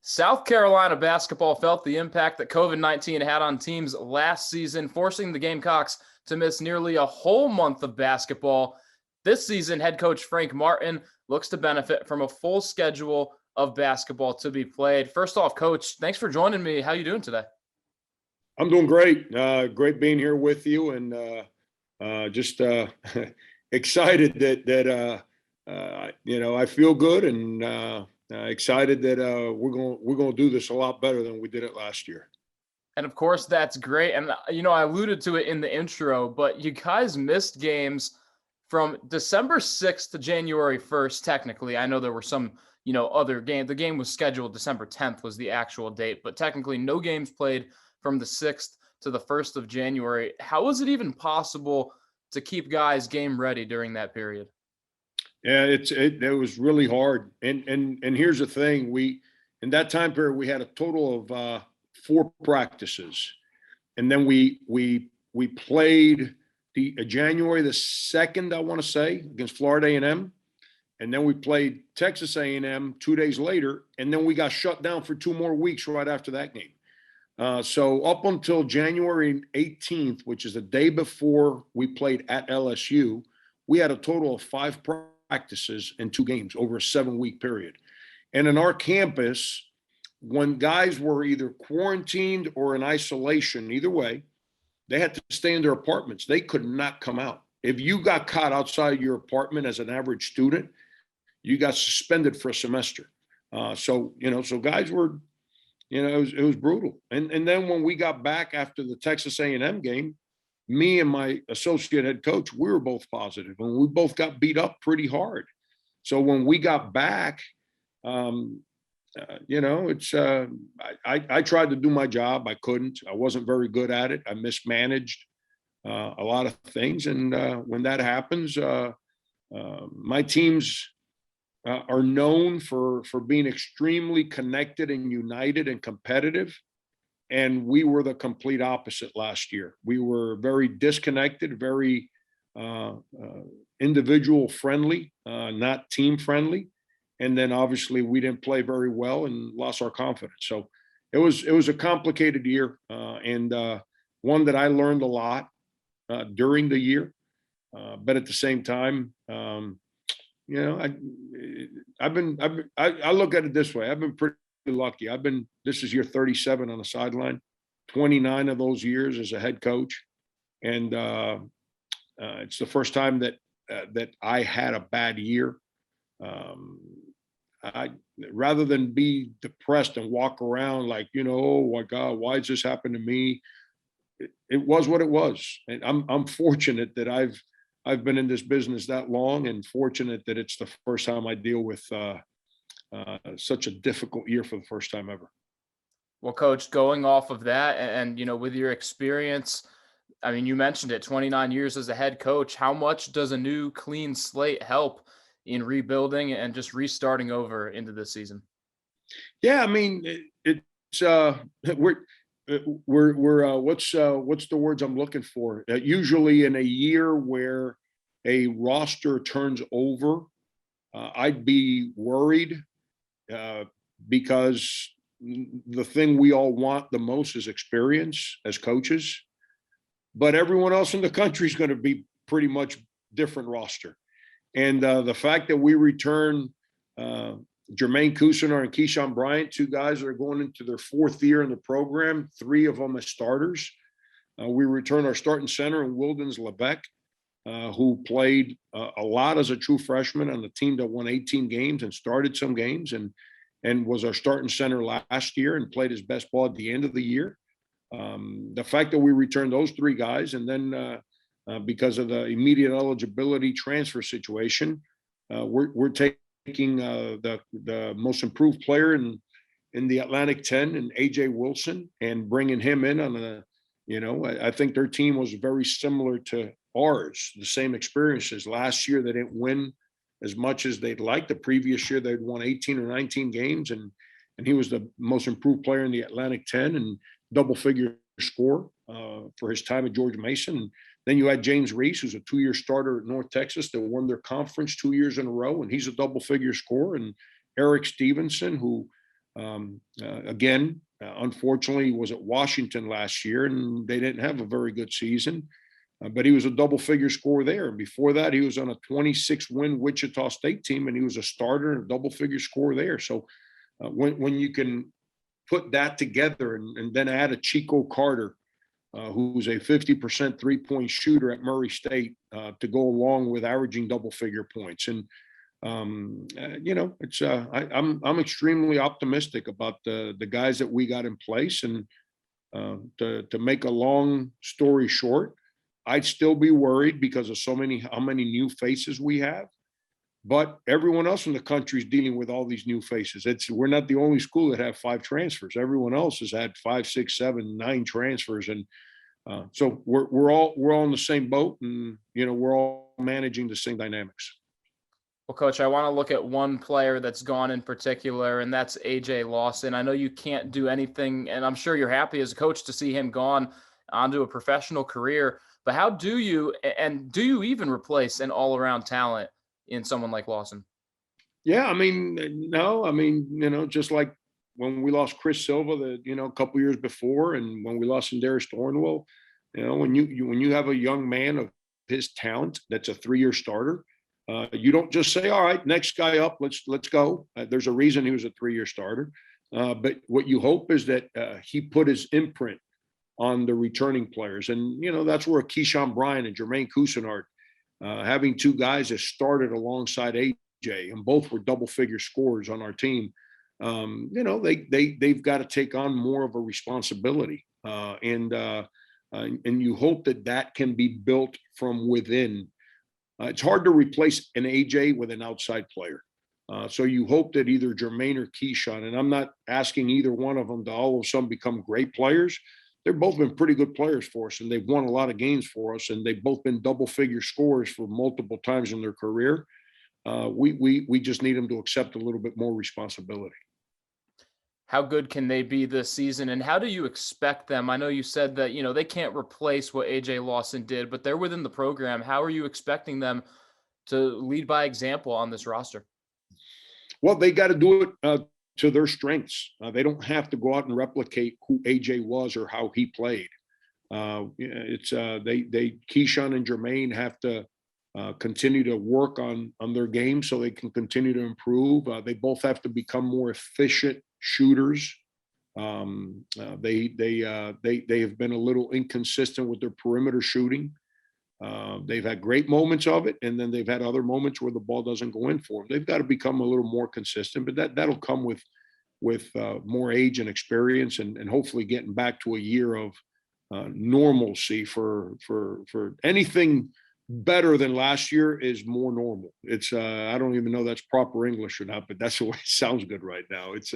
South Carolina basketball felt the impact that COVID-19 had on teams last season, forcing the Gamecocks to miss nearly a whole month of basketball. This season, head coach Frank Martin looks to benefit from a full schedule of basketball to be played. First off, Coach, thanks for joining me. How are you doing today? I'm doing great. Great being here with you, and just excited that I feel good, and excited that we're going to do this a lot better than we did it last year. And of course, that's great. And I alluded to it in the intro, but you guys missed games from December 6th to January 1st. Technically, I know there were some other games. The game was scheduled December 10th was the actual date, but technically no games played from the 6th to the 1st of January. How was it even possible to keep guys game ready during that period? Yeah, it was really hard. And here's the thing: in that time period we had a total of 4 practices, and then we played the January the 2nd, I want to say, against Florida A&M, and then we played Texas A&M 2 days later, and then we got shut down for 2 more weeks right after that game. So up until January 18th, which is the day before we played at LSU, we had a total of 5 practices and 2 games over a 7-week period. And in our campus, when guys were either quarantined or in isolation, either way, they had to stay in their apartments. They could not come out. If you got caught outside your apartment as an average student, you got suspended for a semester. So guys were, it was brutal. And then when we got back after the Texas A&M game, me and my associate head coach, we were both positive, and we both got beat up pretty hard. So when we got back, I tried to do my job. I couldn't. I wasn't very good at it. I mismanaged a lot of things. And when that happens, my teams are known for being extremely connected and united and competitive. And we were the complete opposite last year. We were very disconnected, very individual friendly, not team friendly. And then obviously we didn't play very well and lost our confidence. So it was a complicated year, and one that I learned a lot during the year. But at the same time, I look at it this way. I've been pretty lucky. This is year 37 on the sideline, 29 of those years as a head coach. And it's the first time that I had a bad year. I rather than be depressed and walk around like, oh my God, why does this happen to me? It was what it was. And I'm fortunate that I've been in this business that long, and fortunate that it's the first time I deal with such a difficult year for the first time ever. Well, Coach, going off of that and with your experience, I mean, you mentioned it, 29 years as a head coach. How much does a new clean slate help in rebuilding and just restarting over into this season? Yeah, I mean, it's we're what's the words I'm looking for? Usually in a year where a roster turns over, I'd be worried because the thing we all want the most is experience as coaches, but everyone else in the country is going to be pretty much different roster. And the fact that we return Jermaine Cousineau and Keyshawn Bryant, 2 guys that are going into their 4th year in the program, 3 of them as starters. We return our starting center in Wildens Lebec, who played a lot as a true freshman on the team that won 18 games and started some games, and was our starting center last year and played his best ball at the end of the year. The fact that we returned those 3 guys, and then because of the immediate eligibility transfer situation, we're taking the most improved player in the Atlantic 10 and AJ Wilson, and bringing him in on I think their team was very similar to ours, the same experiences. Last year they didn't win as much as they'd like. The previous year they'd won 18 or 19 games, and he was the most improved player in the Atlantic 10 and double-figure score for his time at George Mason. And then you had James Reese, who's a 2-year starter at North Texas that won their conference 2 years in a row, and he's a double-figure scorer. And Erik Stevenson, who Again, unfortunately, was at Washington last year, and they didn't have a very good season. But he was a double-figure scorer there. And before that, he was on a 26-win Wichita State team, and he was a starter and a double-figure scorer there. So when you can put that together and then add a Chico Carter, who's a 50% three-point shooter at Murray State, to go along with averaging double-figure points. And it's I'm extremely optimistic about the guys that we got in place. And to make a long story short, I'd still be worried because of how many new faces we have. But everyone else in the country is dealing with all these new faces. We're not the only school that have 5 transfers. Everyone else has had 5, 6, 7, 9 transfers, and so we're all in the same boat, and we're all managing the same dynamics. Well, Coach, I want to look at one player that's gone in particular, and that's AJ Lawson. I know you can't do anything, and I'm sure you're happy as a coach to see him gone onto a professional career. But how do you even replace an all-around talent in someone like Lawson? Yeah, I mean, no, I mean, just like when we lost Chris Silva, a couple years before, and when we lost Darius Thornwell, when you have a young man of his talent that's a 3-year starter, you don't just say, all right, next guy up, let's go. There's a reason he was a 3-year starter. But what you hope is that he put his imprint on the returning players. And, that's where Keyshawn Bryant and Jermaine Cousinart, having 2 guys that started alongside AJ, and both were double-figure scorers on our team. They've got to take on more of a responsibility. And you hope that can be built from within. It's hard to replace an AJ with an outside player. So you hope that either Jermaine or Keyshawn, and I'm not asking either one of them to all of a sudden become great players. They've both been pretty good players for us, and they've won a lot of games for us, and they've both been double-figure scorers for multiple times in their career. We just need them to accept a little bit more responsibility. How good can they be this season, and how do you expect them? I know you said that, they can't replace what AJ Lawson did, but they're within the program. How are you expecting them to lead by example on this roster? Well, they got to do it to their strengths. They don't have to go out and replicate who AJ was or how he played. Keyshawn and Jermaine have to continue to work on their game so they can continue to improve. They both have to become more efficient shooters. They have been a little inconsistent with their perimeter shooting. They've had great moments of it, and then they've had other moments where the ball doesn't go in for them. They've got to become a little more consistent, but that'll come with more age and experience, and hopefully getting back to a year of normalcy. For anything better than last year is more normal. It's I don't even know that's proper English or not, but that's the way it sounds good right now. It's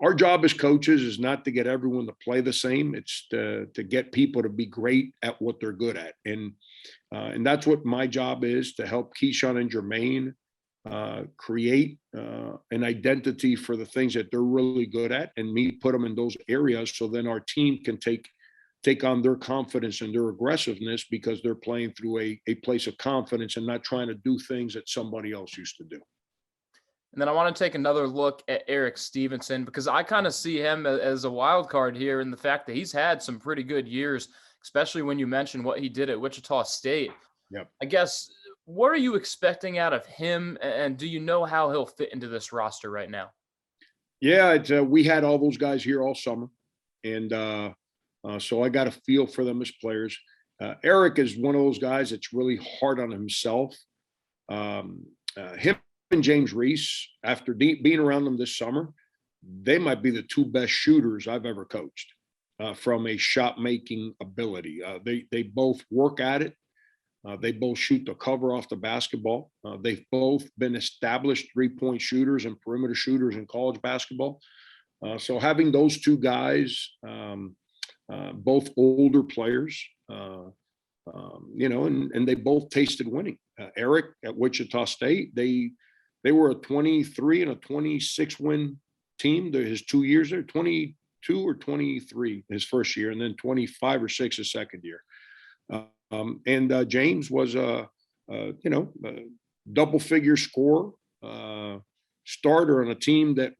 our job as coaches is not to get everyone to play the same. It's to get people to be great at what they're good at. And that's what my job is, to help Keyshawn and Jermaine create an identity for the things that they're really good at, and me put them in those areas. So then our team can take on their confidence and their aggressiveness, because they're playing through a place of confidence and not trying to do things that somebody else used to do. And then I want to take another look at Erik Stevenson, because I kind of see him as a wild card here in the fact that he's had some pretty good years, especially when you mention what he did at Wichita State. Yep. I guess, what are you expecting out of him, and do you know how he'll fit into this roster right now? Yeah, we had all those guys here all summer, and so I got a feel for them as players. Erik is one of those guys that's really hard on himself. Him and James Reese, after being around them this summer, they might be the 2 best shooters I've ever coached from a shot making ability. They both work at it. They both shoot the cover off the basketball. They've both been established 3-point shooters and perimeter shooters in college basketball. So having those 2 guys, both older players, and they both tasted winning. Erik at Wichita State, they were a 23 and a 26 win team. His 2 years there, 22 or 23 his first year, and then 25 or 6 his second year. James was a double-figure scorer, starter on a team that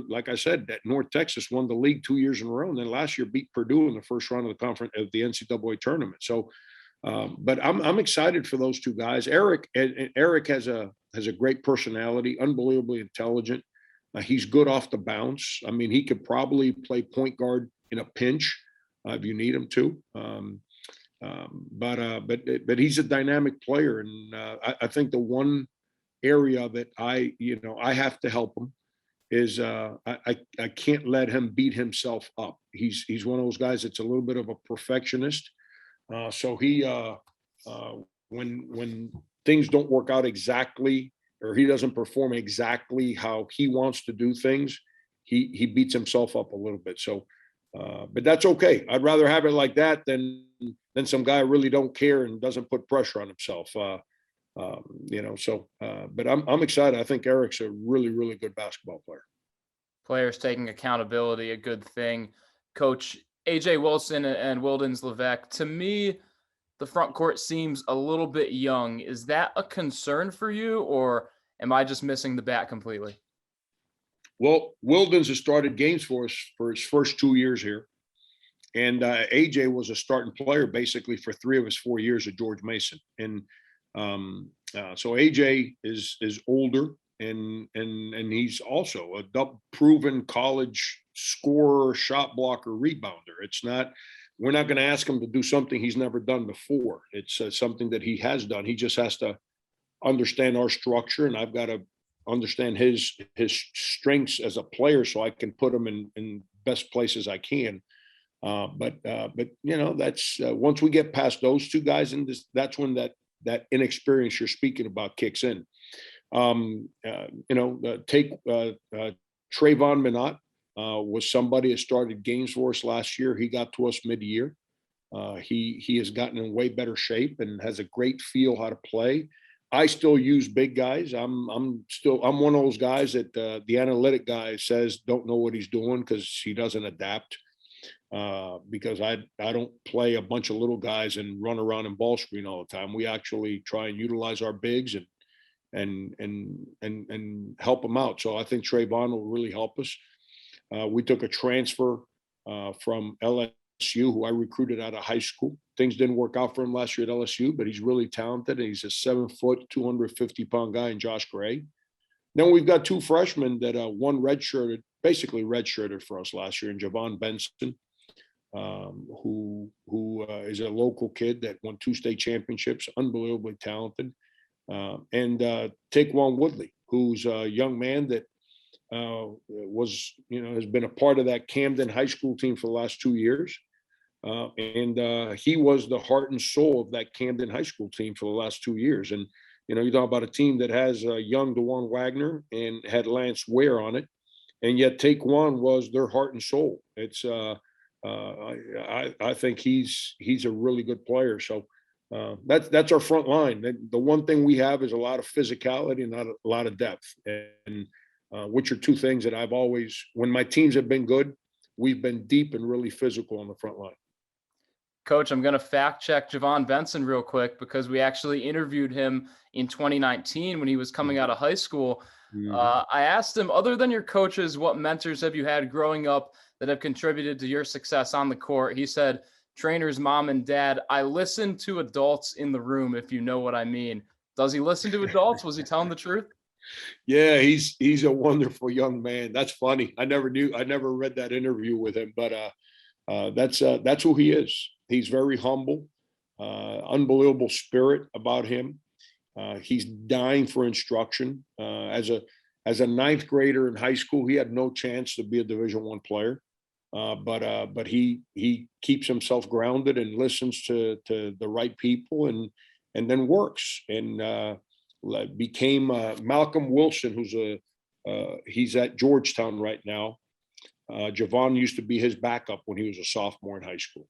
like I said, that North Texas won the league 2 years in a row, and then last year beat Purdue in the first round of the NCAA tournament. So, but I'm excited for those two guys. Erik has a great personality, unbelievably intelligent. He's good off the bounce. I mean, he could probably play point guard in a pinch if you need him to. But he's a dynamic player, and I think the one area that I have to help him is I can't let him beat himself up. He's one of those guys that's a little bit of a perfectionist. So when things don't work out exactly, or he doesn't perform exactly how he wants to do things, he beats himself up a little bit. So, but that's okay. I'd rather have it like that than some guy really don't care and doesn't put pressure on himself. But I'm excited. I think Erik's a really, really good basketball player. Players taking accountability, a good thing. Coach AJ Wilson and Wildens Levesque, to me, the front court seems a little bit young. Is that a concern for you, or am I just missing the bat completely? Well, Wildens has started games for us for his first 2 years here. And AJ was a starting player basically for 3 of his 4 years at George Mason. And so AJ is older, and he's also a proven college scorer, shot blocker, rebounder. We're not going to ask him to do something he's never done before. It's something that he has done. He just has to understand our structure, and I've got to understand his strengths as a player so I can put him in best places I can. But that's once we get past those two guys, and that's when that inexperience you're speaking about kicks in. Take Trayvon Minot was somebody that started games for us last year. He got to us mid-year. He has gotten in way better shape and has a great feel how to play. I still use big guys. I'm one of those guys that the analytic guy says don't know what he's doing because he doesn't adapt. Because I don't play a bunch of little guys and run around and ball screen all the time. We actually try and utilize our bigs and help them out. So I think Trayvon will really help us. We took a transfer from LSU, who I recruited out of high school. Things didn't work out for him last year at LSU, but he's really talented, and he's a 7-foot, 250-pound guy in Josh Gray. Then we've got 2 freshmen that one basically redshirted for us last year, and Javon Benson, who is a local kid that won 2 state championships, unbelievably talented, and Taquan Woodley, who's a young man that has been a part of that Camden High School team for the last 2 years, and he was the heart and soul of that Camden High School team for the last 2 years. And you talk about a team that has young DeJuan Wagner and had Lance Ware on it, and yet Taquan was their heart and soul. It's I think he's a really good player. So that's our front line. The one thing we have is a lot of physicality and not a lot of depth, and which are 2 things that I've always, when my teams have been good, we've been deep and really physical on the front line. Coach, I'm going to fact check Javon Benson real quick because we actually interviewed him in 2019 when he was coming out of high school. Mm-hmm. I asked him, other than your coaches, what mentors have you had growing up that have contributed to your success on the court? He said, trainers, mom and dad. I listen to adults in the room, if you know what I mean. Does he listen to adults? Was he telling the truth? Yeah, he's a wonderful young man. That's funny. I never read that interview with him, but that's who he is. He's very humble, unbelievable spirit about him. He's dying for instruction. As a 9th grader in high school, he had no chance to be a Division I player, but he keeps himself grounded and listens to the right people and then works and became Malcolm Wilson, who's he's at Georgetown right now. Javon used to be his backup when he was a sophomore in high school.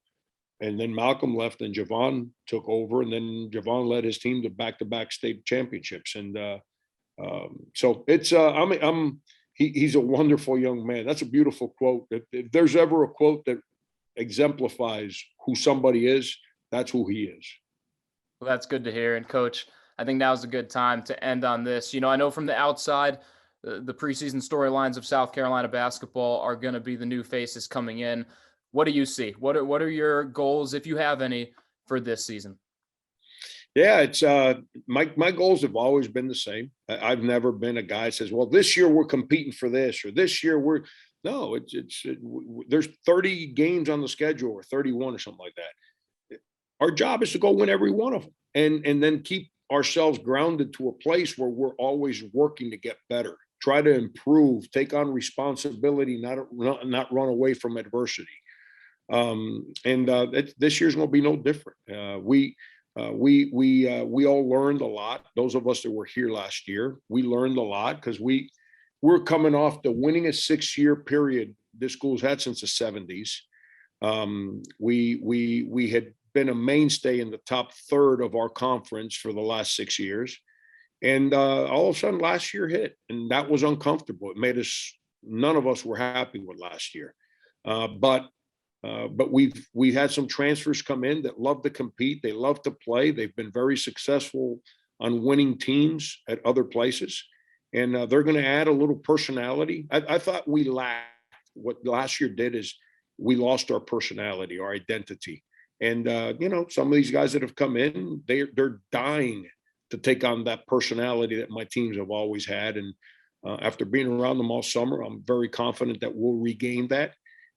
And then Malcolm left and Javon took over, and then Javon led his team to back-to-back state championships. And so it's he's a wonderful young man. That's a beautiful quote. If there's ever a quote that exemplifies who somebody is, that's who he is. Well, that's good to hear. And Coach, I think now's a good time to end on this. I know from the outside, the preseason storylines of South Carolina basketball are going to be the new faces coming in. What do you see? What are your goals, if you have any, for this season? Yeah, it's my goals have always been the same. I've never been a guy that says, well, this year we're competing for this, or this year we're no, there's 30 games on the schedule, or 31 or something like that. Our job is to go win every one of them, and then keep ourselves grounded to a place where we're always working to get better, try to improve, take on responsibility, not run away from adversity. This year's going to be no different. We all learned a lot. Those of us that were here last year, we learned a lot because we're coming off the winningest 6-year period this school's had since the 70s. We had been a mainstay in the top third of our conference for the last 6 years. And all of a sudden last year hit, and that was uncomfortable. It made us, none of us were happy with last year. But we've had some transfers come in that love to compete. They love to play. They've been very successful on winning teams at other places. And they're going to add a little personality. I thought we lacked. What last year did is we lost our personality, our identity. And, some of these guys that have come in, they're dying to take on that personality that my teams have always had. And after being around them all summer, I'm very confident that we'll regain that.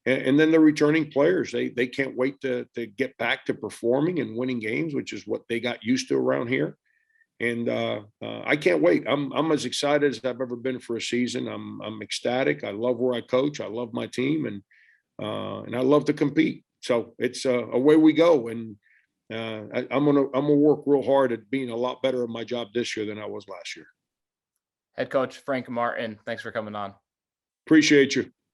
And then the returning players, they can't wait to get back to performing and winning games, which is what they got used to around here. And I can't wait. I'm as excited as I've ever been for a season. I'm ecstatic. I love where I coach. I love my team, and I love to compete. So it's away we go. And I'm gonna work real hard at being a lot better at my job this year than I was last year. Head coach Frank Martin, thanks for coming on. Appreciate you.